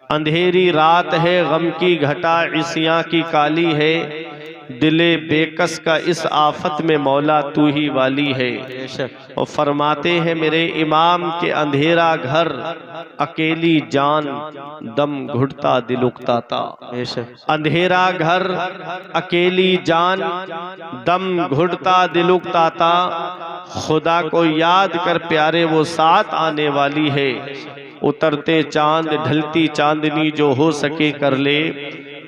अंधेरी रात है गम की घटा इसियां की काली है, दिले बेकस का इस आफत में मौला तू ही वाली है। और फरमाते हैं मेरे इमाम के अंधेरा घर अकेली जान दम घुटता दिल उकताता। अंधेरा घर अकेली जान दम घुटता दिल उकताता, खुदा को याद कर प्यारे वो साथ आने वाली है। उतरते चांद ढलती चांदनी जो हो सके कर ले,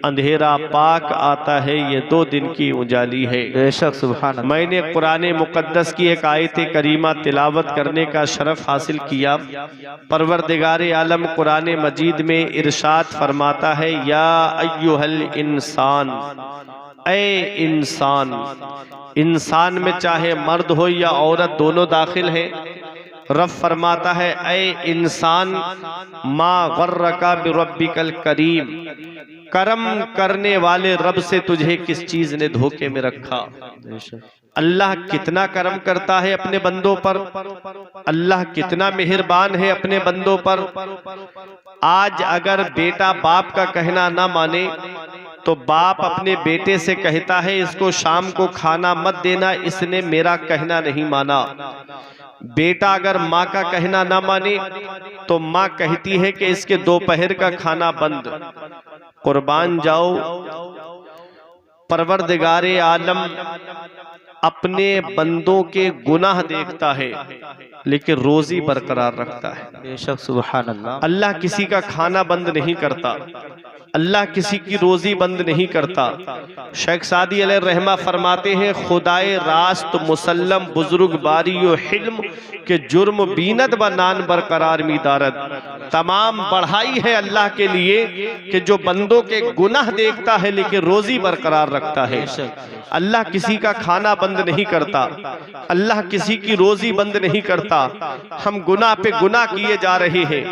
अंधेरा पाक आता है ये 2 दिन की उजाली है। बेशक सुभान। मैंने कुरान मुकद्दस की एक आयत करीमा तिलावत करने का शरफ हासिल किया। परवरदिगार आलम कुरान मजीद में इरशाद फरमाता है, या अय्युहल इंसान, ऐ इंसान। इंसान में चाहे मर्द हो या औरत दोनों दाखिल है। रब फरमाता है, ऐ इंसान मा गर्रका बिरब्बिकल करीम, करम करने वाले रब से तुझे किस चीज ने धोखे में रखा। अल्लाह कितना करम करता है अपने बंदों पर, अल्लाह कितना मेहरबान है अपने बंदों पर। आज अगर बेटा बाप का कहना ना माने तो बाप अपने बेटे से कहता है इसको शाम को खाना मत देना, इसने मेरा कहना नहीं माना। बेटा अगर माँ का कहना ना माने तो माँ कहती है कि इसके दोपहर का खाना बंद। कुर्बान जाओ, परवरदिगारे आलम अपने बंदों के गुनाह देखता है लेकिन रोजी बरकरार रखता है। बेशक सुभान अल्लाह। अल्लाह किसी का खाना बंद नहीं करता, अल्लाह किसी की रोजी बंद नहीं करता। शेख सादी अलैहि रहमा फरमाते हैं, खुदाए रास्त मुसल्लम बुजुर्ग बारियो हिल्म के जुर्म बीनत व नान बरकरार मीदारत। तमाम बढ़ाई है अल्लाह के लिए कि जो बंदों के गुनाह देखता है लेकिन रोजी बरकरार रखता है। अल्लाह किसी का खाना बंद नहीं करता, अल्लाह किसी की रोजी बंद नहीं करता। हम गुनाह पे गुनाह किए जा रहे हैं,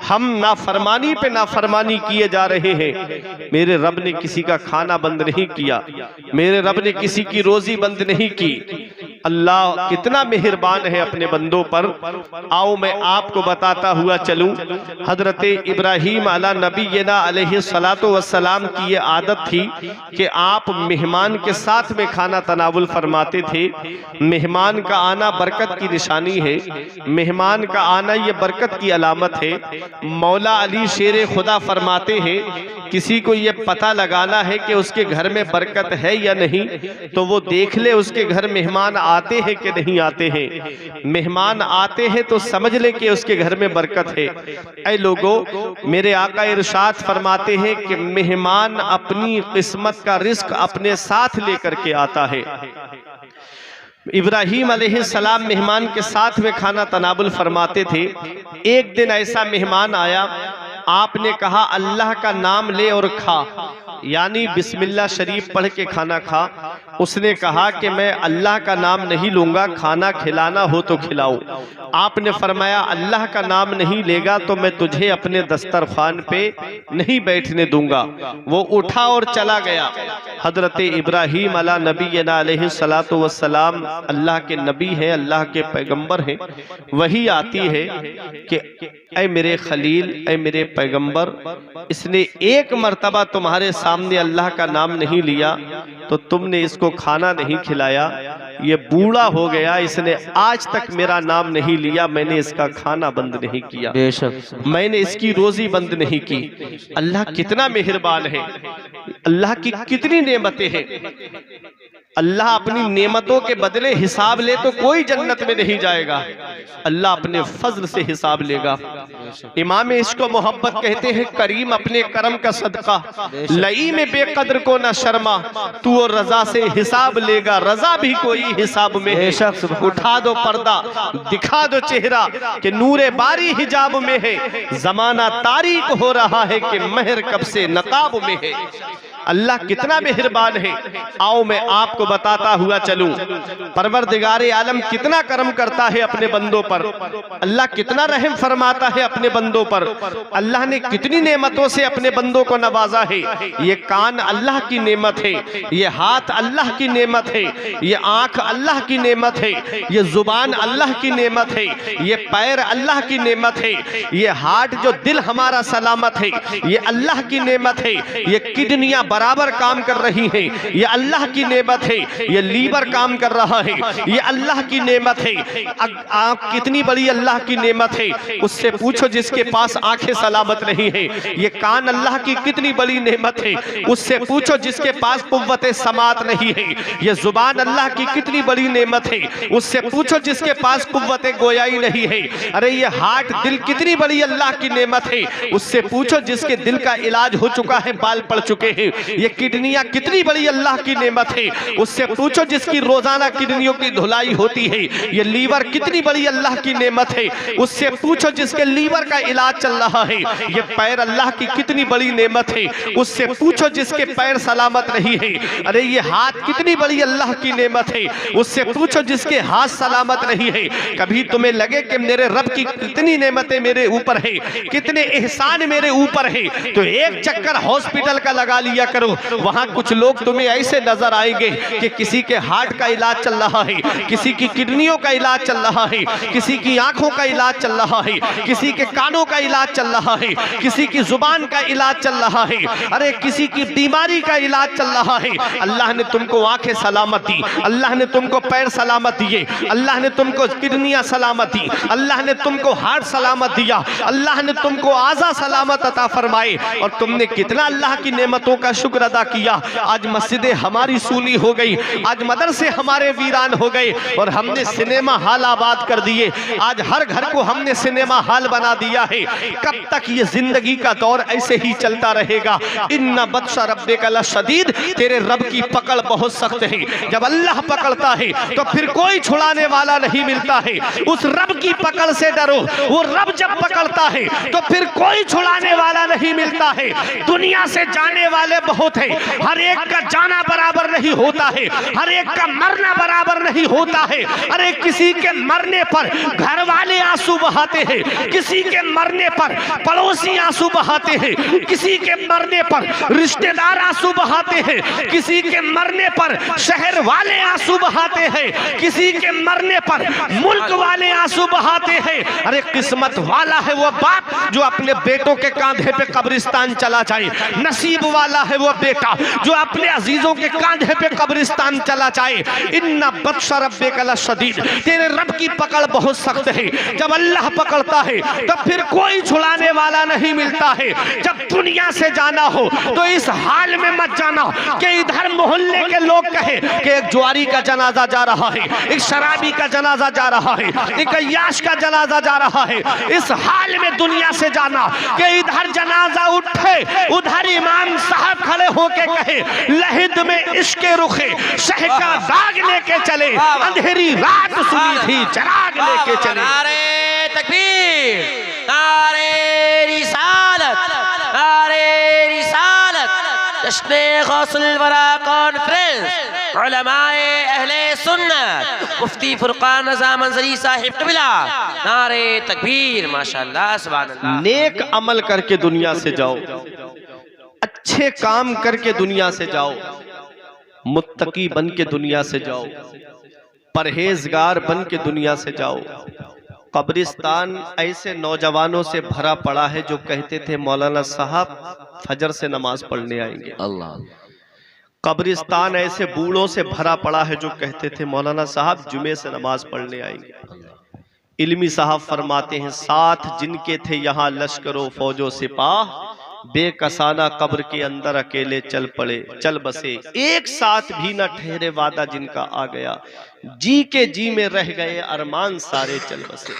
हम नाफरमानी पे नाफरमानी किए जा रहे हैं। मेरे रब ने किसी का खाना बंद नहीं किया, मेरे रब ने किसी की रोजी बंद नहीं की। अल्लाह कितना मेहरबान है अपने बंदों पर। आओ मैं आपको बताता हुआ चलूं, हजरत इब्राहीम अला नबीना अलैहि सलातो वस्सलाम की ये आदत थी कि आप मेहमान के साथ में खाना तनावुल फरमाते थे। मेहमान का आना बरकत की निशानी है, मेहमान का आना ये बरकत की अलामत है। मौला अली शेर खुदा फरमाते हैं, किसी को ये पता लगाना है कि उसके घर में बरकत है या नहीं तो वो देख ले उसके घर मेहमान आते हैं कि नहीं आते हैं। मेहमान आते हैं तो समझ ले कि उसके घर में बरकत है। ऐ लोगों, मेरे आका इरशाद फरमाते हैं कि मेहमान अपनी किस्मत का रिस्क अपने साथ लेकर के आता है। इब्राहीम अलैहिस्सलाम मेहमान के साथ में खाना तनाबुल फरमाते थे। एक दिन ऐसा मेहमान आया, आपने कहा अल्लाह का नाम ले और खा, यानी बिस्मिल्लाह शरीफ पढ़ के खाना खा। उसने कहा कि मैं अल्लाह का नाम नहीं लूंगा, खाना खिलाना हो तो खिलाओ। आपने फरमाया अल्लाह का नाम नहीं लेगा तो मैं तुझे अपने दस्तरखान पे नहीं बैठने दूंगा। वो उठा और चला गया। हजरत इब्राहीम अला नबीना अलैहि सलातो वस्सलाम अल्लाह के नबी हैं, अल्लाह के पैगंबर हैं। वही आती है कि ऐ मेरे खलील, ऐ मेरे पैगंबर, इसने एक मर्तबा तुम्हारे सामने अल्लाह का नाम नहीं लिया तो तुमने इसको खाना नहीं खिलाया। ये बूढ़ा हो गया, इसने आज तक मेरा नाम नहीं लिया, मैंने इसका खाना बंद नहीं किया, बेशक मैंने इसकी रोजी बंद नहीं की। अल्लाह कितना मेहरबान है, अल्लाह की कितनी नेमतें हैं। अल्लाह अपनी नेमतों के बदले हिसाब ले तो कोई जन्नत में नहीं जाएगा, अल्लाह अपने फजल से हिसाब लेगा। इमाम इश्क व मोहब्बत कहते हैं, करीम अपने करम का सदका लई में बेकदर को न शर्मा, तू और रजा से हिसाब लेगा, रजा भी कोई हिसाब में है। उठा दो पर्दा, दिखा दो चेहरा कि नूरे बारी हिजाब में है। जमाना तारीक हो रहा है कि महर कब से नकाब में है। अल्लाह कितना मेहरबान है। आओ मैं आपको बताता हुआ चलूं, परवरदिगार आलम कितना करम करता है अपने बंदों पर, अल्लाह कितना रहम फरमाता है अपने बंदों पर, अल्लाह ने कितनी नेमतों से अपने बंदों को नवाजा है। ये कान अल्लाह की नेमत है, ये हाथ अल्लाह की नेमत है, ये आंख अल्लाह की नेमत है, ये जुबान अल्लाह की नेमत है, ये पैर अल्लाह की नेमत है, ये हार्ट जो दिल हमारा सलामत है ये अल्लाह की नेमत है, ये किडनियां बराबर काम कर रही हैं ये अल्लाह की नेमत है, ये लीवर काम कर रहा है ये अल्लाह की नेमत है। आंख कितनी बड़ी अल्लाह की नेमत है, उससे पूछो जिसके पास आंखें सलामत नहीं है। ये कान अल्लाह की कितनी बड़ी नेमत है, उससे पूछो जिसके पास कुव्वत समात नहीं है। ये जुबान अल्लाह की कितनी बड़ी नेमत है, उससे पूछो जिसके पास कुव्वत गोयाई नहीं है। अरे ये हार्ट दिल कितनी बड़ी अल्लाह की नेमत है, उससे पूछो जिसके दिल का इलाज हो चुका है, बाल पड़ चुके हैं। ये किडनियां कितनी बड़ी अल्लाह की नेमत है, उससे पूछो जिसकी रोजाना किडनियों की धुलाई होती है। ये लीवर कितनी बड़ी अल्लाह की नेमत है, उससे पूछो जिसके लीवर का इलाज चल रहा है। ये पैर अल्लाह की कितनी बड़ी नेमत है, उससे पूछो जिसके पैर सलामत नहीं है। अरे ये हाथ कितनी बड़ी अल्लाह की नेमत है, उससे पूछो जिसके हाथ सलामत नहीं है। कभी तुम्हें लगे कि मेरे रब की कितनी नेमतें मेरे ऊपर है, कितने एहसान मेरे ऊपर है, तो एक चक्कर हॉस्पिटल का लगा लिया करो। वहां कुछ लोग तुम्हें ऐसे नजर आएंगे कि किसी के हार्ट का इलाज चल रहा है, किसी की किडनियों का इलाज चल रहा है, किसी की आंखों का इलाज चल रहा है, किसी के कानों का इलाज चल रहा है, किसी की जुबान का इलाज चल रहा है, अरे किसी की बीमारी का इलाज चल रहा है। अल्लाह ने तुमको आंखें सलामत दी, अल्लाह ने तुमको पैर सलामत दिए, अल्लाह ने तुमको किडनियां सलामत दी, अल्लाह ने तुमको हार्ट सलामत दिया, अल्लाह ने तुमको आजा सलामत अता फरमाए। और तुमने कितना अल्लाह की नेमतों का शुक्र अदा किया। आज मस्जिदें हमारी सूनी हो गई, आज मदरसे हमारे वीरान हो गए और हमने सिनेमा हॉल आबाद कर दिए। आज हर घर को हमने सिनेमा हॉल बना दिया है। कब तक ये जिंदगी का दौर ऐसे ही चलता रहेगा? इन्ना बत्शा रब्बिका लशदीद, तेरे रब की पकड़ बहुत सख्त है। जब अल्लाह पकड़ता है तो फिर कोई छुड़ाने वाला नहीं मिलता है। उस रब की पकड़ से डरो, वो रब जब पकड़ता है तो फिर कोई छुड़ाने वाला नहीं मिलता है। दुनिया से जाने वाले बहुत हैं, हर एक का जाना बराबर नहीं होता है, हर एक का मरना बराबर नहीं होता है। अरे किसी के मरने पर घर वाले आंसू बहाते हैं, किसी के मरने पर पड़ोसी आंसू बहाते हैं, किसी के मरने पर रिश्तेदार आंसू बहाते हैं, किसी के मरने पर शहर वाले आंसू बहाते हैं, किसी के मरने पर मुल्क वाले आंसू बहाते हैं। अरे किस्मत वाला है वो बाप जो अपने बेटों के कांधे पे कब्रिस्तान चला जाए, नसीब वाला है वो बेटा जो अपने अजीजों के कांधे पे कब्रिस्तान चला जाए। इन्ना बत्शा रब्बिका लशदीद, तेरे रब की पकड़ बहुत सख्त है। जब अल्लाह पकड़ता है तो फिर कोई छुड़ाने वाला नहीं मिलता है। जब दुनिया से जाना हो तो इस हाल में मत जाना कि इधर मोहल्ले के लोग कहे कि एक जुआरी का जनाजा जा रहा है, एक शराबी का जनाजा जा रहा है, एक अय्याश का जनाजा जा रहा है। इस हाल में दुनिया से जाना कि इधर जनाजा उठे, उधर इमाम साहब खड़े होके कहे लहिद में इश्के रुखे शह का दाग लेके चले, अंधेरी रात सुनी थी चराग लेके चले। नारे तकबीर, नारे रिसालत, नारे रिसालत। जश्न गौसुल वरा कॉन्फ्रेंस उलमाए अहले सुन्नत मुफ्ती फुरकान रज़ा मंजरी साहिब क़िबला, नारे तकबीर। माशाअल्लाह, सुभान अल्लाह। नेक अमल करके दुनिया से जाओ, अच्छे काम करके दुनिया से जाओ, मुत्तकी बन के दुनिया से जाओ, परहेजगार बन के दुनिया से जाओ। कब्रिस्तान ऐसे नौजवानों से भरा पड़ा है जो कहते थे मौलाना साहब फजर से नमाज पढ़ने आएंगे। अल्लाह। कब्रिस्तान ऐसे बूढ़ों से भरा पड़ा है जो कहते थे मौलाना साहब जुमे से नमाज पढ़ने आएंगे। इल्मी साहब फरमाते हैं साथ जिनके थे यहाँ लश्करों फौजों सिपाह, बेकसाना कब्र के अंदर अकेले चल पड़े चल बसे, एक साथ भी न ठहरे वादा जिनका आ गया, जी के जी में रह गए अरमान सारे चल बसे।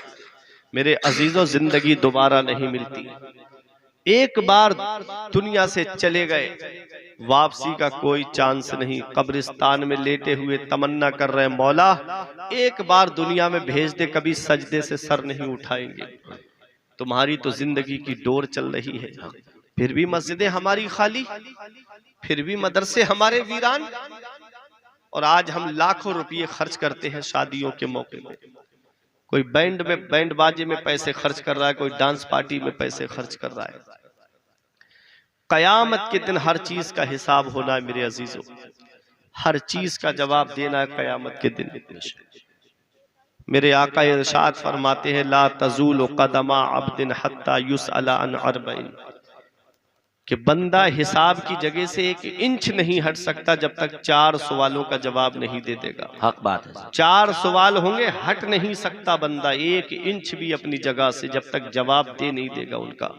मेरे अजीजों, जिंदगी दोबारा नहीं मिलती। एक बार दुनिया से चले गए, वापसी का कोई चांस नहीं। कब्रिस्तान में लेटे हुए तमन्ना कर रहे मौला एक बार दुनिया में भेज दे, कभी सजदे से सर नहीं उठाएंगे। तुम्हारी तो जिंदगी की डोर चल रही है, फिर भी मस्जिदें हमारी खाली, फिर भी मदरसे हमारे वीरान। और आज हम लाखों रुपये खर्च करते हैं शादियों के मौके में। कोई बैंड बाजे में पैसे खर्च कर रहा है, कोई डांस पार्टी में पैसे खर्च कर रहा है। कयामत के दिन हर चीज का हिसाब होना है मेरे अजीजों, हर चीज का जवाब देना है कयामत के दिन। मेरे आका इरशाद फरमाते हैं, ला तज़ूलु क़दमा अब्दिन हत्ता युसअला अन अर्बईन, कि बंदा हिसाब की जगह से 1 इंच नहीं हट सकता जब तक 4 सवालों का जवाब नहीं दे देगा। हक बात है। 4 सवाल होंगे, हट नहीं सकता बंदा 1 इंच भी अपनी जगह से जब तक जवाब दे नहीं देगा उनका।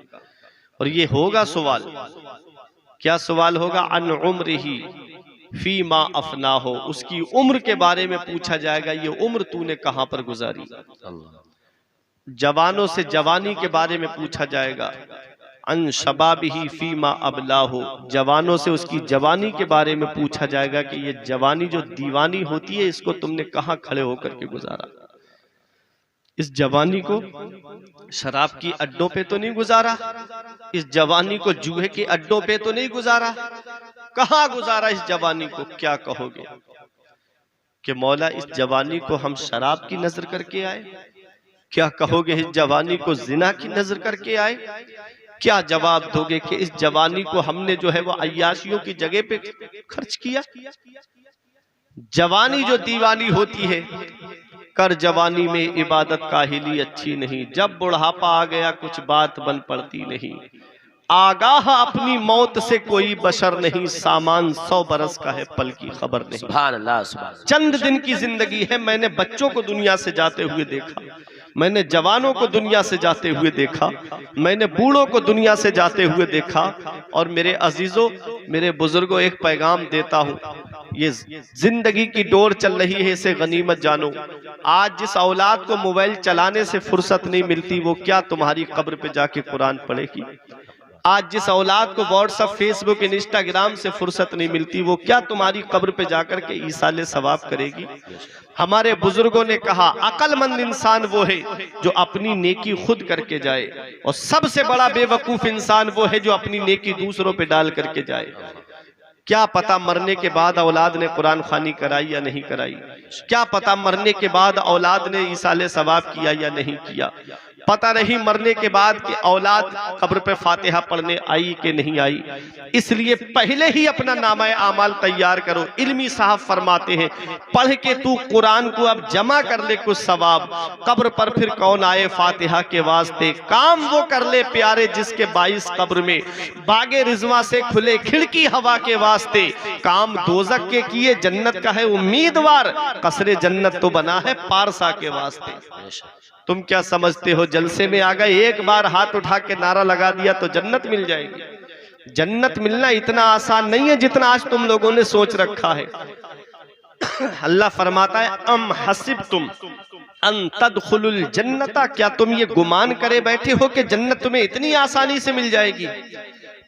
और ये होगा सवाल, क्या सवाल होगा? अन उम्रिही फी मा अफना हो, उसकी उम्र के बारे में पूछा जाएगा, ये उम्र तूने कहां पर गुजारी। जवानों से जवानी के बारे में पूछा जाएगा। अन शबाबिही फी मा अबला हो, जवानों से उसकी जवानी के बारे में पूछा जाएगा कि ये जवानी जो दीवानी होती है इसको तुमने कहां खड़े होकर के गुजारा। इस जवानी को शराब की अड्डों पे तो नहीं गुजारा, इस जवानी को जूहे के अड्डों पे तो नहीं गुजारा, कहां गुजारा इस जवानी को? क्या कहोगे कि मौला इस जवानी को हम शराब की नजर करके आए? क्या कहोगे इस जवानी को जिना की नजर करके आए? क्या जवाब दोगे कि इस जवानी को हमने जो है वो अय्याशियों की जगह पे खर्च किया? जवानी जो दीवानी होती है, कर जवानी में इबादत काहिली अच्छी नहीं, जब बुढ़ापा आ गया कुछ बात बन पड़ती नहीं। आगाह अपनी मौत से कोई बशर नहीं, सामान 100 बरस का है पल की खबर नहीं। सुभान अल्लाह, सुभान। चंद दिन की जिंदगी है। मैंने बच्चों को दुनिया से जाते हुए देखा, मैंने जवानों को दुनिया से जाते हुए देखा, मैंने बूढ़ों को दुनिया से जाते हुए देखा। और मेरे अजीजों, मेरे बुजुर्गों, एक पैगाम देता हूं, ये जिंदगी की डोर चल रही है, इसे गनीमत जानो। आज जिस औलाद को मोबाइल चलाने से फुर्सत नहीं मिलती, वो क्या तुम्हारी कब्र पे जाके कुरान पढ़ेगी? आज जिस औलाद को व्हाट्सएप, फेसबुक, इंस्टाग्राम से फुर्सत नहीं मिलती, वो क्या तुम्हारी कब्र पे जाकर के ईसाले सवाब करेगी? हमारे बुजुर्गों ने कहा, अक्लमंद इंसान वो है जो अपनी नेकी खुद करके जाए, और सबसे बड़ा बेवकूफ इंसान वो है जो अपनी नेकी दूसरों पे डाल करके जाए। क्या पता मरने के बाद औलाद ने कुरान खानी कराई या नहीं कराई, क्या पता मरने के बाद औलाद ने ईसाले सवाब किया या नहीं किया, पता नहीं मरने के बाद कि औलाद कब्र पे फातिहा पढ़ने आई कि नहीं आई। इसलिए पहले ही अपना नामा आमाल तैयार करो। इल्मी साहब फरमाते हैं, पढ़ के तू कुरान को अब जमा कर ले कुछ सवाब, कब्र पर फिर कौन आए फातिहा के वास्ते। काम वो कर ले प्यारे जिसके 22 कब्र में बागे रिजवा से खुले खिड़की हवा के वास्ते। काम दोजक के किए जन्नत का है उम्मीदवार, कसरे जन्नत तो बना है पारसा के वास्ते। तुम क्या समझते हो जलसे में आ गए, एक बार हाथ उठा के नारा लगा दिया तो जन्नत मिल जाएगी? जन्नत मिलना इतना आसान नहीं है जितना आज तुम लोगों ने सोच रखा है। अल्लाह फरमाता है, अम हसिबतुम अन तदखुलुल जन्नता, क्या तुम ये गुमान करे बैठे हो कि जन्नत तुम्हें इतनी आसानी से मिल जाएगी?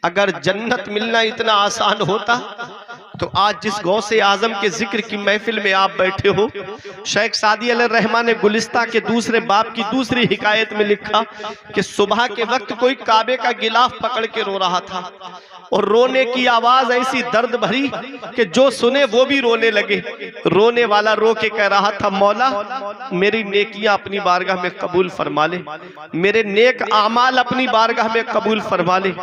अगर जन्नत मिलना इतना आसान होता तो आज जिस गौसे आजम के जिक्र की महफिल में आप बैठे हो, शेख सादी अलैहि रहमान ने गुलिस्ता के दूसरे बाब की दूसरी हिकायत में लिखा कि सुबह के वक्त कोई काबे का गिलाफ पकड़ के रो रहा था, और रोने की आवाज ऐसी दर्द भरी कि जो सुने वो भी रोने लगे। रोने वाला रो के कह रहा था, मौला मेरी नेकियां अपनी बारगाह में कबूल फरमा ले, मेरे नेक आमाल अपनी बारगाह में कबूल फरमा ले।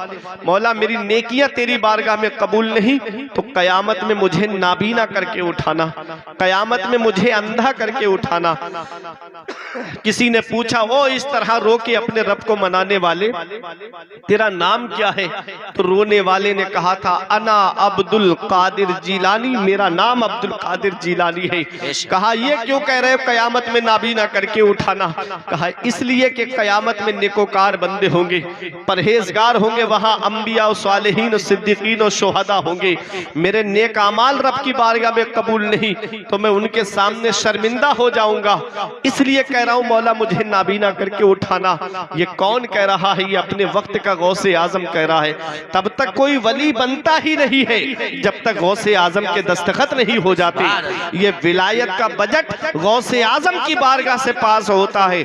मौला मेरी नेकियां तेरी बारगाह में कबूल नहीं तो कयामत में मुझे नाबीना करके उठाना, कयामत में मुझे अंधा करके उठाना। किसी ने पूछा, ओ इस तरह रो के अपने रब को मनाने वाले, तेरा नाम क्या है? तो रोने वाले ने कहा था, अना अब्दुल कादिर जीलानी, मेरा नाम अब्दुल कादिर जीलानी है। कहा, ये क्यों कह रहे हो कयामत में नाबीना करके उठाना? कहा, इसलिए कि कयामत में नेकोकार बंदे होंगे, परहेजगार होंगे, वहां अंबिया और सालेहीन और सिद्दीकीन और शुहदा होंगे। मेरे नेक अमाल रब की बारगाह में कबूल नहीं तो मैं उनके सामने शर्मिंदा हो जाऊंगा, इसलिए कह रहा हूं मौला मुझे नाबीना करके उठाना। ये कौन कह रहा है? ये अपने वक्त का गौसे आजम कह रहा है। तब तक कोई वली बनता ही नहीं है जब तक गौसे आजम के दस्तखत नहीं हो जाते। ये विलायत का बजट गौसे आजम की बारगाह से पास होता है।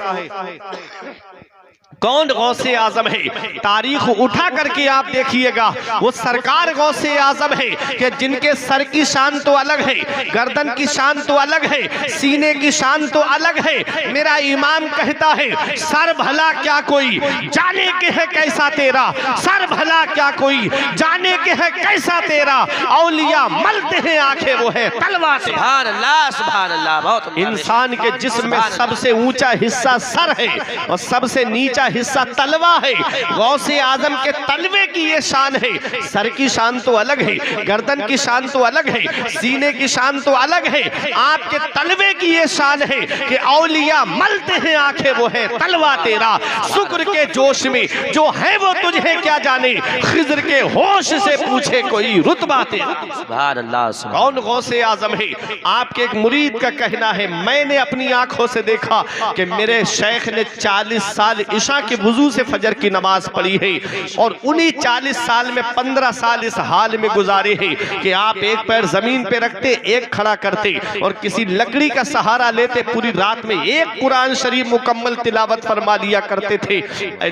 कौन गौसे आजम है? तारीख उठा करके आप देखिएगा, वो सरकार गौसे आजम है कि जिनके सर की शान तो अलग है, गर्दन की शान तो अलग है, सीने की शान तो अलग है। मेरा इमाम कहता है सर भला क्या कोई जाने के है कैसा तेरा, सर भला क्या कोई जाने के है कैसा तेरा, औलिया मलते हैं आंखें वो है तलवार से। सुभान अल्लाह, सुभान अल्लाह। बहुत इंसान के जिस्म में सबसे ऊंचा हिस्सा सर है और सबसे नीचा हिस्सा तलवा है। गौसे आजम के तलवे की ये शान है। सर की शान तो अलग है, गर्दन की शान तो अलग है, सीने की शान तो अलग है, आपके तलवे की ये शान है कि औलिया मलते हैं आंखें वो है तलवा तेरा। शुक्र के जोश में जो है वो तुझे क्या जाने, खिज़र के होश से पूछे कोई रुतबा तेरा। सुभान अल्लाह। कौन गौसे आजम है? आपके एक मुरीद का कहना है, मैंने अपनी आंखों से देखा कि मेरे शेख ने 40 साल इशा के वुजू से फजर की नमाज पढ़ी है और उन्हीं 40 साल में 15 साल इस हाल में गुजारे हैं कि आप एक पैर जमीन पे रखते, एक खड़ा करते और किसी लकड़ी का सहारा लेते, पूरी रात में एक कुरान शरीफ मुकम्मल तिलावत फरमा लिया करते थे।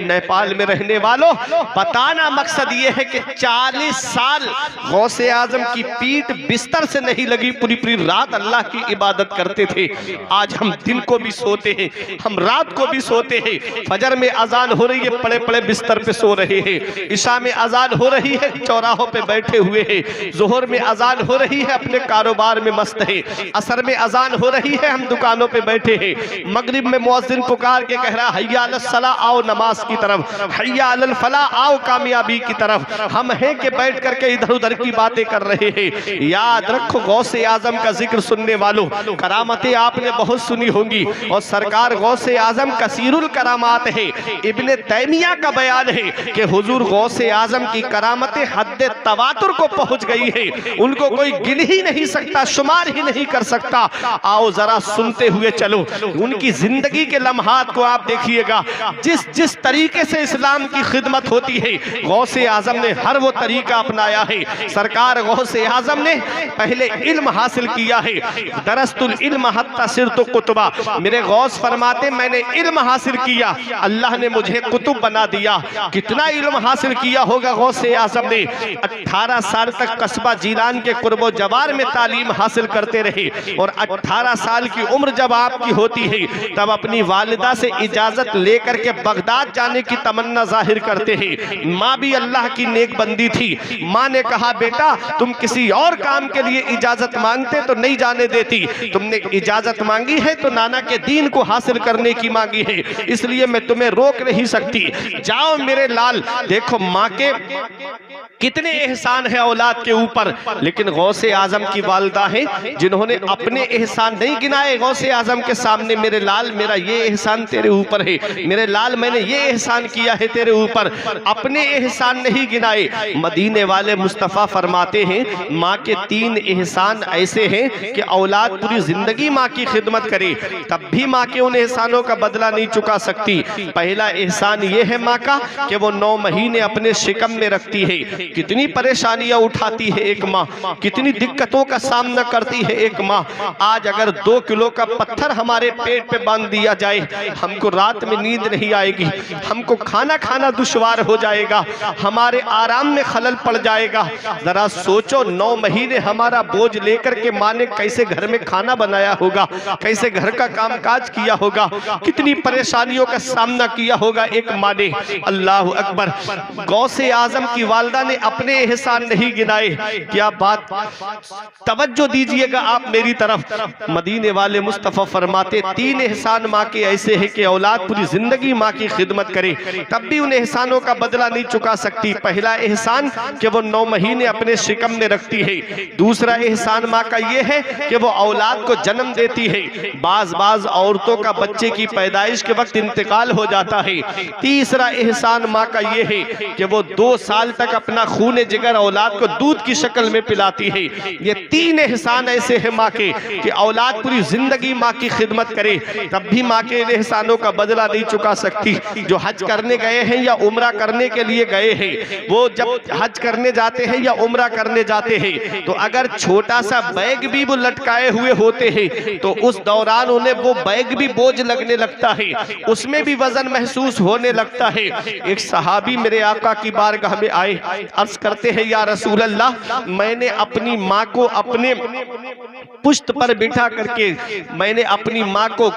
नेपाल में रहने वालों, बताना मकसद ये है कि 40 साल गौसे आजम की पीठ बिस्तर से नहीं लगी, पूरी पूरी रात अल्लाह की इबादत करते थे। आज हम दिन को भी सोते हैं, हम रात को भी सोते हैं। फजर में अजान हो रही है, पड़े पड़े बिस्तर पे सो रहे हैं। इशा में अजान हो रही है, चौराहों पे बैठे हुए हैं। जोहर में अजान हो रही है, अपने कारोबार में मस्त है। असर में अजान हो रही है, हम दुकानों पे बैठे हैं। मगरिब में मुअज्जिन पुकार के कह रहा हय्या अलस सला, आओ नमाज की तरफ, हय्या अलल फला, आओ कामयाबी की तरफ। हम हैं कि बैठ करके इधर उधर की बातें कर रहे हैं। याद रखो, गौसे आजम का जिक्र सुनने वालों, करामतें आपने बहुत सुनी होंगी और सरकार गौसे आजम कसीरुल करामात है। इब्ने तैमिया का बयान है कि हुजूर गौसे आजम की करामतें हद तवातुर को पहुंच गई है, उनको कोई गिन ही नहीं सकता, शुमार ही नहीं कर सकता। आओ जरा सुनते हुए चलो, उनकी जिंदगी के लम्हात को आप देखिएगा। जिस जिस तरीके से इस्लाम की खिदमत होती है, गौसे आजम ने हर वो तरीका अपनाया है। सरकार गौसे आजम ने पहले इल्म हासिल किया है, दरस्तुल इल्म हत्ता सिरतु कुतुबा। मेरे गौस फरमाते मैंने इल्म हासिल किया, अल्लाह ने मुझे कुतुब बना दिया। कितना इल्म हासिल किया होगा गौसे आजम ने? 18 साल तक कस्बा जीलान के कुर्बो जवार में तालीम हासिल करते रहे और 18 साल की उम्र जब आपकी होती है तब अपनी वालिदा से इजाजत लेकर के बगदाद जाने की तमन्ना जाहिर करते हैं। माँ भी अल्लाह की नेक बंदी थी। माँ ने कहा बेटा तुम किसी और काम के लिए इजाजत मांगते तो नहीं जाने देती, तुमने इजाजत मांगी है तो नाना के दीन को हासिल करने की मांगी है, इसलिए मैं तुम्हें रोक नहीं सकती, जाओ मेरे लाल। देखो माँ के कितने एहसान है औलाद के ऊपर, लेकिन गौसे आजम की वालिदा है जिन्होंने अपने एहसान नहीं गिनाए गौसे आजम के सामने। मेरे लाल मेरा ये एहसान तेरे ऊपर है, मेरे लाल मैंने ये एहसान किया है तेरे ऊपर, अपने एहसान नहीं गिनाए। मदीने वाले मुस्तफ़ा फरमाते हैं माँ के 3 एहसान ऐसे हैं कि औलाद पूरी जिंदगी माँ की खिदमत करे तब भी माँ के उन एहसानों का बदला नहीं चुका सकती। पहला एहसान ये है माँ का कि वो 9 महीने अपने शिकम में रखती है। कितनी परेशानियां उठाती है एक माँ, कितनी दिक्कतों का सामना करती है एक माँ। आज अगर 2 किलो का पत्थर हमारे पेट पे बांध दिया जाए, हमको रात में नींद नहीं आएगी, हमको खाना खाना दुश्वार हो जाएगा, हमारे आराम में खलल पड़ जाएगा। जरा सोचो 9 महीने हमारा बोझ लेकर के माँ ने कैसे घर में खाना बनाया होगा, कैसे घर का कामकाज किया होगा, कितनी परेशानियों का सामना किया होगा एक माँ ने। अल्लाह अकबर। गौसे आजम की वालिदा ने अपने एहसान नहीं गिनाए। क्या बात, तवज्जो दीजिएगा आप मेरी तरफ। मदीने वाले मुस्तफ़ा फरमाते 3 एहसान माँ के ऐसे हैं कि औलाद पूरी जिंदगी माँ की खिदमत करे तब भी उन एहसानों का बदला नहीं चुका सकती। पहला एहसान कि वो 9 महीने अपने शिकम में रखती है। दूसरा एहसान माँ का ये है कि वो औलाद को जन्म देती है। बाज औरतों का बच्चे की पैदाइश के वक्त इंतकाल हो जाता है। तीसरा एहसान माँ का ये है कि वो 2 साल तक अपना खून जिगर औलाद को दूध की शक्ल में पिलाती है। ये 3 एहसान ऐसे हैं माँ के कि औलाद पूरी जिंदगी माँ की खिदमत करे तब भी माँ के इन एहसानों का बदला नहीं चुका सकती। जो हज करने गए हैं या उम्रा करने के लिए गए हैं, वो जब हज करने जाते हैं या उम्रा करने जाते हैं तो अगर छोटा सा बैग भी वो लटकाए हुए होते हैं तो उस दौरान उन्हें वो बैग भी बोझ लगने लगता है, उसमें भी वजन महसूस होने लगता है। एक सहाबी मेरे आका की बारगाह में आए, अर्ज करते हैं या रसूल अल्लाह, मैंने अपनी माँ को अपने पुश्त पर बिठा करके मैंने अपनी माँ को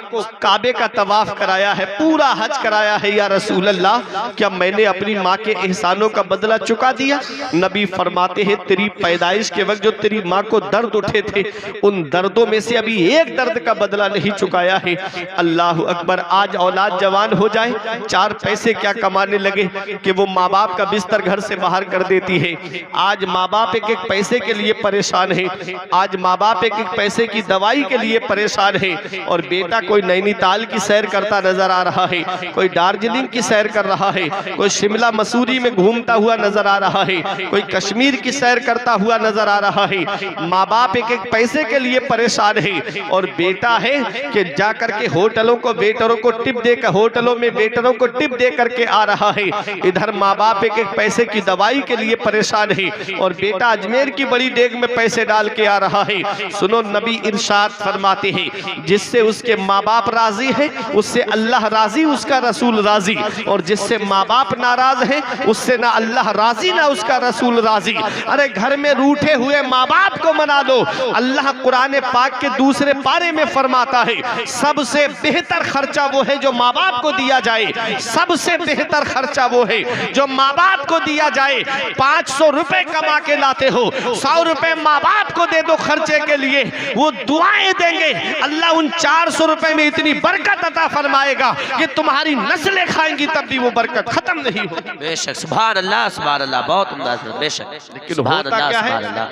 काबे का तवाफ कराया है, पूरा हज कराया है या रसूल अल्लाह, क्या मैंने अपनी माँ के एहसानों का बदला चुका दिया? नबी फरमाते हैं तेरी पैदाइश के वक्त जो तेरी माँ को दर्द उठे थे, उन दर्दों में से अभी एक दर्द का बदला नहीं चुकाया है। अल्लाह अकबर। आज औलाद जवान हो जाए, 4 पैसे क्या कमाने लगे कि वो माँ बाप का बिस्तर घर से बाहर कर देती है। आज माँ बाप एक एक पैसे के लिए परेशान है, आज माँ बाप एक एक पैसे की दवाई के लिए परेशान है। और बेटा कोई नैनीताल की सैर करता नजर आ रहा है, कोई दार्जिलिंग की सैर कर रहा है, कोई शिमला मसूरी में घूमता हुआ नजर आ रहा है, कोई कश्मीर की सैर करता हुआ नजर आ रहा है। माँ बाप एक एक पैसे के लिए परेशान है। और बेटा है कि जाकर के होटलों को वेटरों को टिप देकर, होटलों में वेटरों को टिप दे करके आ रहा है। इधर माँ बाप एक एक पैसे की दवाई के लिए परेशान है और बेटा अजमेर की बड़ी डेग में पैसे डाल के आ रहा है। सुनो, नबी इरशाद फरमाते हैं जिससे उसके माँ बाप राजी है उससे अल्लाह राजी, उसका रसूल राजी। और जिससे माँ बाप नाराज है उससे ना अल्लाह राजी ना उसका रसूल राजी। अरे घर में रूठे हुए माँ बाप को मना लो। अल्लाह कुरान पाक के दूसरे पारे में फरमाता है सबसे बेहतर खर्चा वो है जो माँ बाप को दिया जाए, सबसे बेहतर खर्चा वो है जो माँ बाप को दिया जाए। 500 रुपए कमा के लाते हो, 100 रुपए माँ बाप को दे दो खर्चे के लिए, वो दुआएं देंगे। अल्लाह उन 400 रुपए में इतनी बरकत अता फरमाएगा कि तुम्हारी नस्लें खाएंगी तब भी वो बरकत खत्म नहीं होगी। बेशक, सुभान अल्लाह, बहुत उम्दा। बेशक, लेकिन होता क्या है,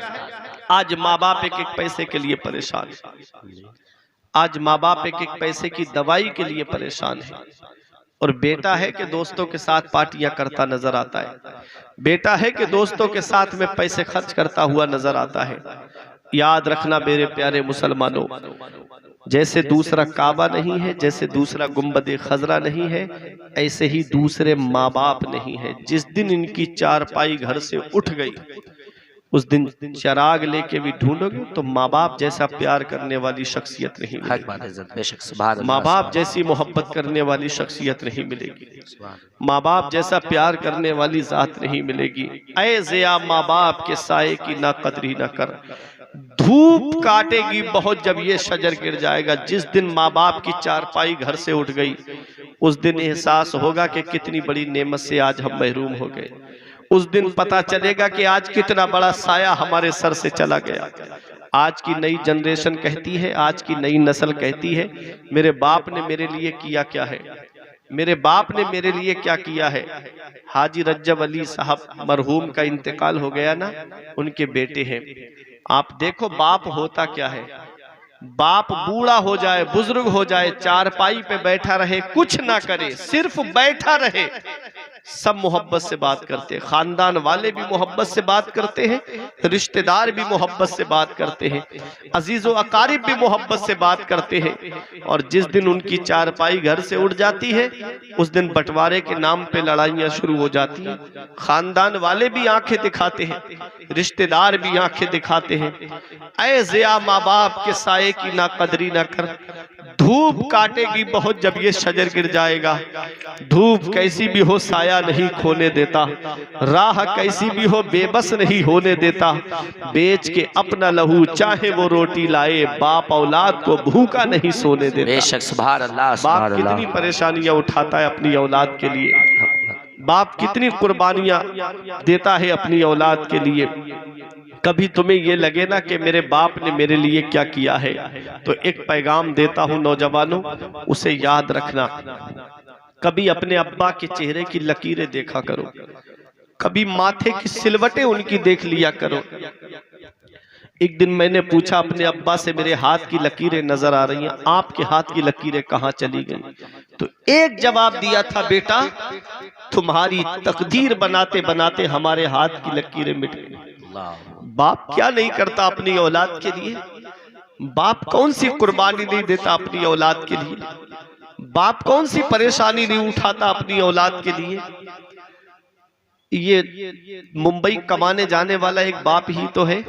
आज माँ बाप एक एक पैसे के लिए परेशान है, आज माँ बाप एक एक पैसे की दवाई के लिए परेशान है। और बेटा है कि दोस्तों के साथ पार्टियां करता नजर आता है, बेटा है कि दोस्तों के साथ में पैसे खर्च करता हुआ नजर आता है। याद रखना मेरे प्यारे मुसलमानों, जैसे दूसरा काबा नहीं है, जैसे दूसरा गुम्बद खजरा नहीं है, ऐसे ही दूसरे माँ बाप नहीं है। जिस दिन इनकी चारपाई घर से उठ गई उस दिन चिराग लेके भी ढूंढोगे तो माँ बाप जैसा प्यार करने वाली शख्सियत नहीं मिलेगी, माँ बाप जैसी मोहब्बत करने वाली शख्सियत नहीं मिलेगी, माँ बाप जैसा प्यार करने वाली जात नहीं मिलेगी। ऐ ज़िया माँ बाप के साए की ना कदरी ना कर, धूप काटेगी बहुत जब ये शजर गिर जाएगा। जिस दिन माँ बाप की चारपाई घर से उठ गई उस दिन एहसास होगा कि कितनी बड़ी नेमत से आज हम महरूम हो गए। उस दिन पता चलेगा कि आज कितना बड़ा साया हमारे सर से चला गया। आज की नई जनरेशन कहती है, आज की नई नस्ल कहती है मेरे बाप ने मेरे लिए किया क्या है, मेरे बाप ने मेरे लिए क्या किया है। हाजी रज्जब अली साहब मरहूम का इंतकाल हो गया ना, उनके बेटे हैं। आप देखो बाप होता क्या है, बाप बूढ़ा हो जाए, बुजुर्ग हो जाए, चारपाई पे बैठा रहे, कुछ ना करे, सिर्फ बैठा रहे, सब मोहब्बत से बात करते हैं, खानदान वाले भी मोहब्बत से बात करते हैं, रिश्तेदार भी मोहब्बत से बात करते हैं, अजीजो अकारिब भी मोहब्बत से बात करते हैं। और जिस दिन उनकी चारपाई घर से उड़ जाती है उस दिन बंटवारे के नाम पे लड़ाइयां शुरू हो जाती हैं। खानदान वाले भी आंखें दिखाते हैं, रिश्तेदार भी आंखें दिखाते हैं। ऐ ज़िया माँ बाप के साए की ना कदरी ना कर, धूप काटेगी बहुत जब ये शजर गिर जाएगा। धूप कैसी भी हो साया नहीं खोने देता, राह कैसी भी हो बेबस नहीं होने देता। बेच के अपना लहू चाहे वो रोटी लाए, बाप औलाद को भूखा नहीं सोने देता। बेशक, सुभान अल्लाह, बाप कितनी परेशानियां उठाता है अपनी औलाद के लिए, बाप कितनी कुर्बानियां देता है अपनी औलाद के लिए। कभी तुम्हें ये लगे ना कि मेरे बाप ने मेरे लिए क्या किया है, तो एक पैगाम देता हूं नौजवानों, उसे याद रखना। कभी अपने अब्बा के चेहरे की लकीरें देखा करो, कभी माथे की सिलवटें उनकी देख लिया करो। एक दिन मैंने पूछा अपने अब्बा से, मेरे हाथ की लकीरें नजर आ रही हैं, आपके हाथ की लकीरें कहाँ चली गई? तो एक जवाब दिया था, बेटा तुम्हारी तकदीर बनाते बनाते हमारे हाथ की लकीरें मिट गई। बाप क्या नहीं करता अपनी औलाद के लिए, बाप कौन सी कुर्बानी नहीं देता अपनी औलाद के लिए, बाप कौन सी परेशानी नहीं उठाता अपनी औलाद के लिए। ये मुंबई कमाने जाने वाला एक बाप ही तो है,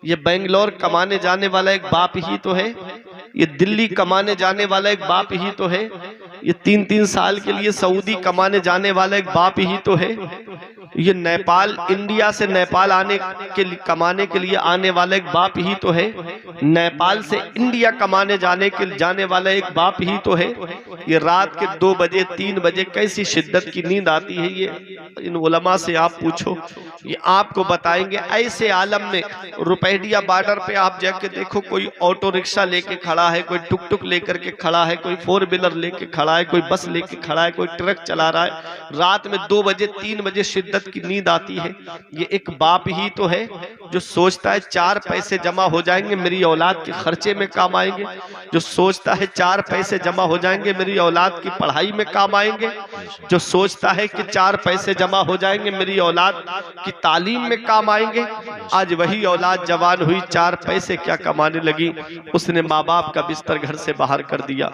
ये बेंगलोर कमाने जाने वाला एक बाप ही तो है, ये दिल्ली कमाने जाने वाला एक बाप ही तो है। ये 3-3 साल के लिए सऊदी कमाने जाने वाला एक बाप ही तो है। ये नेपाल, इंडिया से नेपाल कमाने के लिए आने वाला एक बाप ही तो है। नेपाल से इंडिया कमाने जाने वाला एक बाप ही तो है। ये रात के 2 बजे 3 बजे कैसी शिद्दत की नींद आती है, ये इन उलमा से आप पूछो, ये आपको बताएंगे। ऐसे आलम में रुपैडिया बॉर्डर पे आप जाके देखो, कोई ऑटो रिक्शा लेके खड़ा है, कोई टुक टुक लेकर के खड़ा है, कोई 4 व्हीलर लेके खड़ा है, कोई बस लेके खड़ा है, कोई ट्रक चला रहा है। रात में 2 बजे 3 बजे शिद्दत की नींद आती है। ये एक बाप ही तो है जो सोचता है 4 पैसे जमा हो जाएंगे मेरी औलाद के खर्चे में काम आएंगे, जो सोचता है 4 पैसे जमा हो जाएंगे मेरी औलाद की पढ़ाई में काम आएंगे, जो सोचता है कि 4 पैसे जमा हो जाएंगे मेरी औलाद की तालीम में काम आएंगे। आज वही औलाद जवान हुई, 4 पैसे क्या कमाने लगी, उसने माँ बाप का बिस्तर घर से बाहर कर दिया।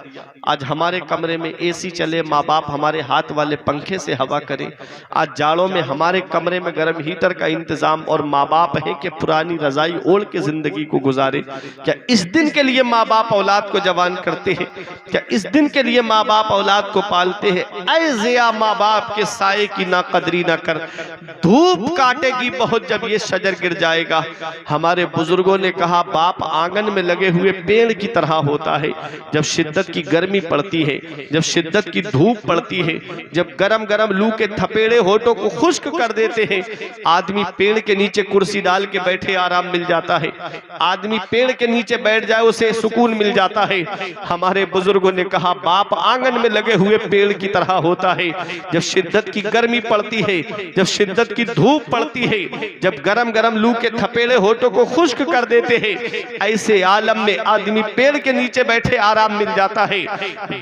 आज हमारे कमरे में एसी चले, माँ बाप हमारे हाथ वाले पंखे से हवा करे। आज जाड़ों में हमारे कमरे में गर्म हीटर का इंतजाम, और माँ बाप है कि पुरानी रजाई ओढ़ के जिंदगी को गुजारे। क्या इस दिन के लिए माँ बाप औलाद को जवान करते हैं? क्या इस दिन के लिए माँ बाप औलाद को पालते हैं? ऐ ज़िया माँ बाप के साए की ना कदरी ना कर, धूप काटेगी बहुत जब ये शजर गिर जाएगा। हमारे बुजुर्गों ने कहा, बाप आंगन में लगे हुए पेड़ की तरह होता है। जब शिद्दत की गर्मी पड़ती है, जब शिद्दत की धूप पड़ती है, जब गरम गरम लू के थपेड़े होठों को खुश्क कर देते हैं, आदमी पेड़ के नीचे कुर्सी डाल के बैठे आराम मिल जाता है। आदमी पेड़ के नीचे बैठ जाए उसे सुकून मिल जाता है। हमारे बुजुर्गों ने कहा, बाप आंगन में लगे हुए पेड़ की तरह होता है। जब शिद्दत की गर्मी पड़ती है, जब शिद्दत की धूप पड़ती है, जब गरम गरम लू के थपेड़े होठों को खुश्क कर देते हैं, ऐसे आलम में आदमी पेड़ के नीचे बैठे आराम मिल जाता है।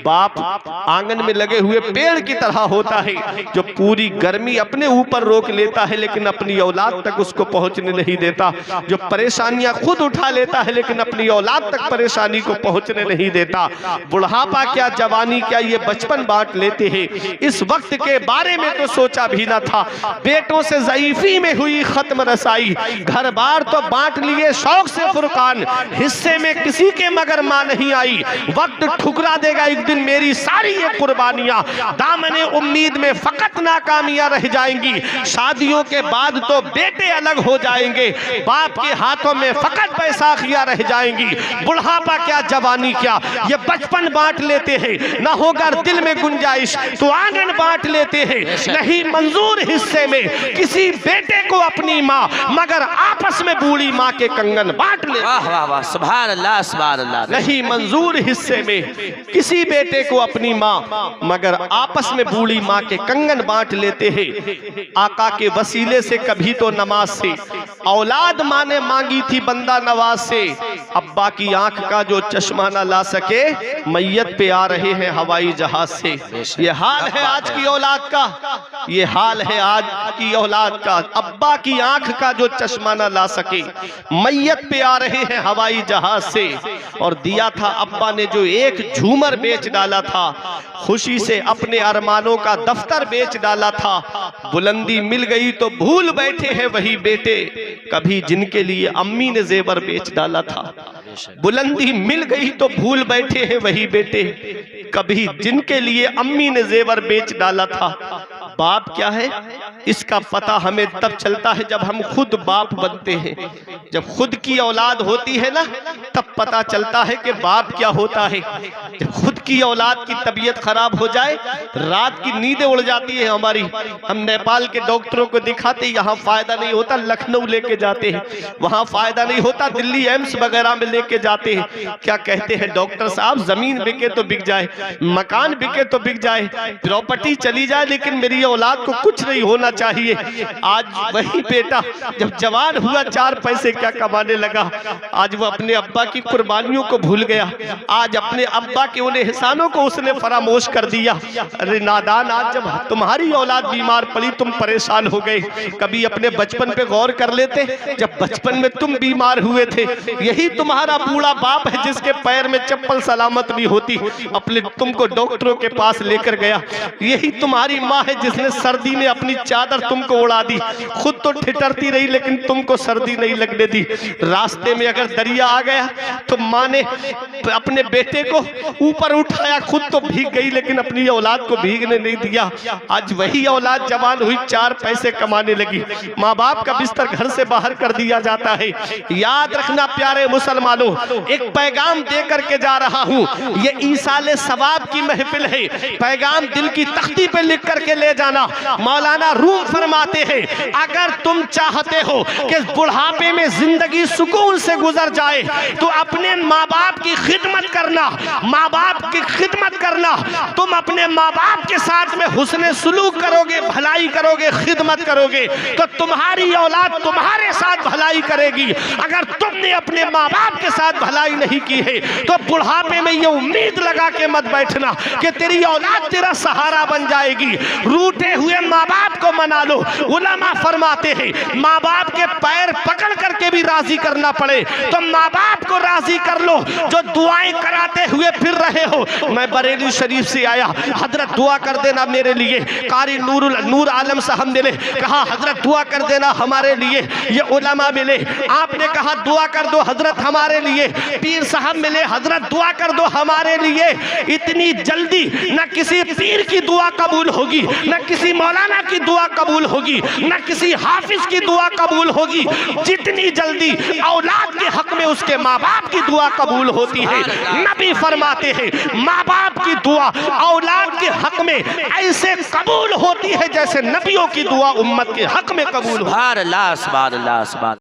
बाप आंगन में लगे हुए पेड़ की तरह होता है, जो पूरी गर्मी अपने ऊपर रोक लेता है लेकिन अपनी औलाद तक उसको पहुंचने नहीं देता, जो परेशानियां खुद उठा लेता है लेकिन अपनी औलाद तक परेशानी को पहुंचने नहीं देता। बुढ़ापा क्या, जवानी क्या, ये बचपन बांट लेते हैं। इस वक्त के बारे में तो सोचा भी ना था। बेटों से ज़ईफी में हुई खत्म रसाई, घर बार तो बांट लिए शौक से फुरकान, हिस्से में किसी के मगर मां नहीं आई। वक्त ठुकरा देगा एक दिन मेरी सारी ये कुर्बानियां, दामने उम्मीद में फकत नाकामियां रह जाएंगी। शादियों के बाद तो बेटे अलग हो जाएंगे, बाप के हाथों में फकत बैसाखियां रह जाएंगी। बुढ़ापा क्या, जवानी क्या, ये बचपन बांट लेते हैं। न होगा दिल में गुंजाइश तो आंगन बांट लेते हैं। नहीं मंजूर हिस्से में किसी बेटे को अपनी माँ, मगर आपस में बूढ़ी माँ के कंगन बांट ले। वाह वाह वाह, सुभान अल्लाह सुभान अल्लाह। नहीं मंजूर हिस्से में किसी बेटे को अपनी माँ, मगर आपस में बूढ़ी माँ के कंगन बांट लेते हैं। आका के वसीले से कभी तो नमाज से औलाद माँ ने मांगी थी बंदा नवाज से। अब्बा की आंख का जो चश्मा न ला सके, मैयत पे आ रहे हैं हवाई जहाज से। ये हाल है आज की औलाद का, ये हाल है आज की औलाद का। अब्बा की आंख का जो चश्मा न ला सके, मैयत पे आ रहे हैं हवाई जहाज से। और दिया था अब्बा ने जो एक झूमर बेच डाला था, खुशी से अपने अरमानों का दफ्तर बेच डाला था। बुलंदी मिल गई तो भूल बैठे हैं वही बेटे, कभी जिनके लिए अम्मी ने जेवर बेच डाला था। बुलंदी मिल गई तो भूल बैठे हैं वही बेटे, कभी जिनके लिए अम्मी ने जेवर बेच डाला था। बाप क्या है इसका पता हमें तब चलता है जब हम खुद बाप बनते हैं। जब खुद की औलाद होती है ना, तब पता चलता है कि बाप क्या होता है। जब खुद की औलाद की तबीयत खराब हो जाए, रात की नींदें उड़ जाती है हमारी, हम नेपाल के डॉक्टरों को दिखाते, यहाँ फायदा नहीं होता, लखनऊ लेके जाते हैं, वहाँ फायदा नहीं होता, दिल्ली एम्स वगैरह में लेके जाते हैं। क्या कहते हैं डॉक्टर साहब, जमीन बिके तो बिक जाए, मकान बिके तो बिक जाए, प्रॉपर्टी चली जाए, लेकिन मेरी औलाद को कुछ नहीं होना चाहिए। आज वही बेटा जब जवान हुआ, 4 पैसे क्या कमाने लगा, आज वो अपने अब्बा की कुर्बानियों को भूल गया। आज अपने अब्बा के उन एहसानों को उसने फरामोश कर दिया। अरे नादान, आज जब तुम्हारी औलाद बीमार पड़ी तुम परेशान हो गए। कभी अपने बचपन पे गौर कर लेते, जब बचपन में तुम बीमार हुए थे, यही तुम्हारा बूढ़ा बाप है जिसके पैर में चप्पल सलामत नहीं होती, अपने तुमको डॉक्टरों के पास लेकर गया। यही तुम्हारी माँ है जिस जिसने सर्दी में अपनी चादर तुमको उड़ा दी, खुद तो ठिठरती रही लेकिन तुमको सर्दी नहीं लगने दी। रास्ते में अगर दरिया आ गया तो माँ ने अपने बेटे को ऊपर उठाया, खुद तो भीग गई लेकिन अपनी औलाद को भीगने नहीं दिया। आज वही औलाद जवान हुई, 4 पैसे कमाने लगी, माँ बाप का बिस्तर घर से बाहर कर दिया जाता है। याद रखना प्यारे मुसलमानों, एक पैगाम दे करके जा रहा हूँ। ये ईसाले सवाब की महफिल है, पैगाम दिल की तख्ती पे लिख करके ले जाना। मौलाना रूम फरमाते हैं, अगर तुम चाहते हो कि बुढ़ापे में जिंदगी सुकून से गुजर जाए तो अपने माँ बाप की खिदमत करना, माँ बाप की खिदमत करना। तुम अपने माँ बाप के साथ में हुस्ने सुलूक करोगे, भलाई करोगे, खिदमत करोगे तो तुम्हारी औलाद तुम्हारे साथ भलाई करेगी। अगर तुमने अपने माँ बाप के साथ भलाई नहीं की है तो बुढ़ापे में ये उम्मीद लगा के मत बैठना कि तेरी औलाद तेरा सहारा बन जाएगी। रूठे हुए माँ बाप को मना लो। उलमा फरमाते हैं, माँ बाप के पैर पकड़ करके भी राजी करना पड़े तो माँ बाप को राजी कर लो। जो दुआएं कराते हुए फिर रहे हो, मैं बरेली शरीफ से आया, हजरत दुआ कर देना मेरे लिए। कारी नूर आलम साहब मिले, कहा हजरत दुआ कर देना हमारे लिए। ये उलमा मिले, आपने कहा दुआ कर दो हजरत हमारे लिए। पीर साहब मिले, हजरत दुआ कर दो हमारे लिए। इतनी जल्दी न किसी पीर की दुआ कबूल होगी, न किसी मौलाना की दुआ कबूल होगी, न किसी हाफिज की दुआ कबूल होगी। जितनी जल्दी औलाद के हक में उसके माँ बाप की दुआ कबूल होती है। नबी फरमाते हैं, माँ बाप की दुआ औलाद के हक में ऐसे कबूल होती है जैसे नबियों की दुआ उम्मत के हक में कबूल हो। सुभान अल्लाह, सुभान अल्लाह, सुभान